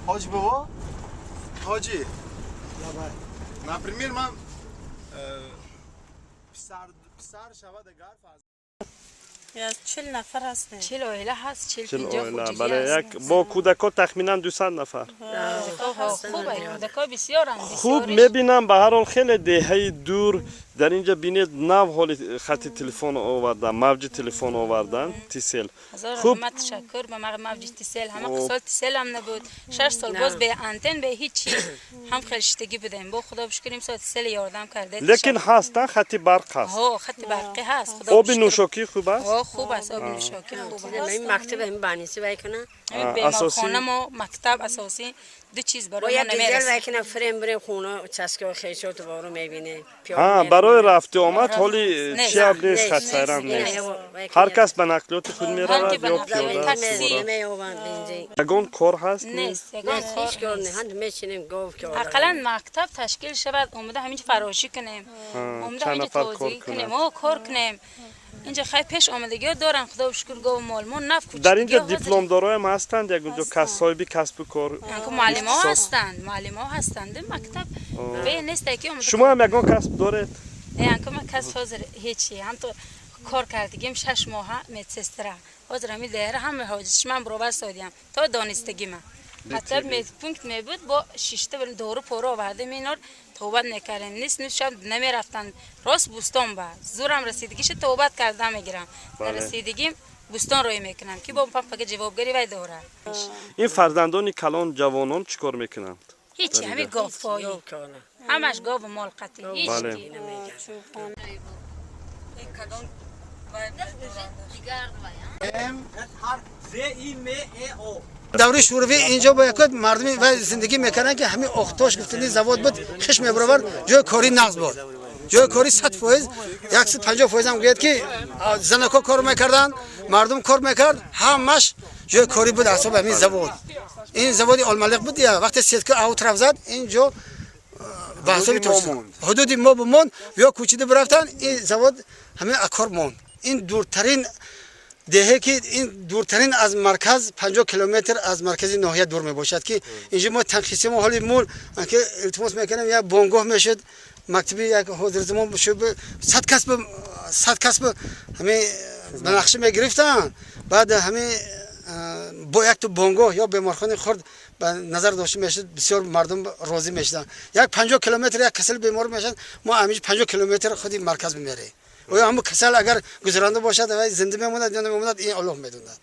Hacı baba. Hacı. Например, من پسر شود اگر فاز یا 40 نفر هستیم. 40 oile هست 40 40 50 oila. خودجی Bale هست. yak با کودکان تخمینا 200 نفر. خوبه کودکا بسیارن خوب میبینم به هر حال خیلی دهه دور در اینجا بینید نو حال خط تلفن آوردن موج تلفن آوردن تیسل خوب تشکر به موج تیسل همه سال تیسل هم نبود 6 سال باز به انتن به هیچ هم خلشتگی بودیم با خدا بشکریم سال تیسل یاردم کرده لیکن هستن خط برق هست ها خط برقی هست خدا آب نوشاکی خوب است خوب است آب نوشاکی خوب است این مکتب این بانیسی بکنه بیمارخانه ما مکتب اساسی دو چیز برای ما نمیرسه دیزل بکنه فریم بریم خونه چسکه خیشات رو بارو میبینه برای رفت آمد حالی چی هم نیست خط سیرم نیست هر کس به نقلیات خود میرود یا پیاده یگان کار هست نیست یگان هیچ کار نیست هند میشینیم گفت که اقلا مکتب تشکیل شود اومده همین فراشی کنیم اومده همین توضیح کنیم و کار کنیم اینجا خیلی پیش آمدگی دارن خدا و شکر گاو مالمون نف در اینجا دیپلم دارای هم هستند یک اونجا کسایبی کسب و کار معلم ها هستند معلم ها هستند مکتب به نیست که اومده شما هم یگان کسب دارید یعنی که من کسب حاضر هیچی هم تو کار کردگیم 6 ماه متسستره حاضر همی دهره همه حاجتش من برابر سادیم تا دانستگی من حتی پونکت می بود با شیشته بریم دورو پورو آورده مینار توبت نکردیم نیست شب نمی رفتن راست بوستان با زورم رسیدگیش توبت کردم میگیرم در رسیدگیم بوستان روی میکنم که با پاپا جوابگری وای دوره این فرزندان کلان جوانان چیکار میکنند هیچی همین گاوپایی همش گاو مال قطعی هیچ بله. کی نمیگه دوره شوروی اینجا با یکت مردمی و زندگی میکنن که همین اختاش گفتنی زواد بود خشم برابر جای کاری نقض بود جای کاری 100% 150% هم گفت که زنکا کار میکردن مردم کار میکرد همش جای کاری بود حساب همین زواد این زواد الملک بود یا وقتی سیدکا اوت رفت زد اینجا به حساب حدود ما بمون یا کوچیده برفتن این زواد همین اکار مون این دورترین دهه که این دورترین از مرکز 50 کیلومتر از مرکز ناحیه دور می باشد که اینجا ما تنخیصی ما حالی مول که التماس میکنیم یا بانگاه میشد مکتبی یک حاضر زمان بشه 100 کسب همه بنقشه میگرفتن بعد همه با یک تو بانگاه یا بیمارخانه خرد به نظر داشته میشد بسیار مردم راضی میشدن یک 50 کیلومتر یک کسل بیمار میشد ما همیشه 50 کیلومتر خودی مرکز میره و یا همون کسل اگر گذرانده باشد و زنده میموند یا نمیموند این الله میدوند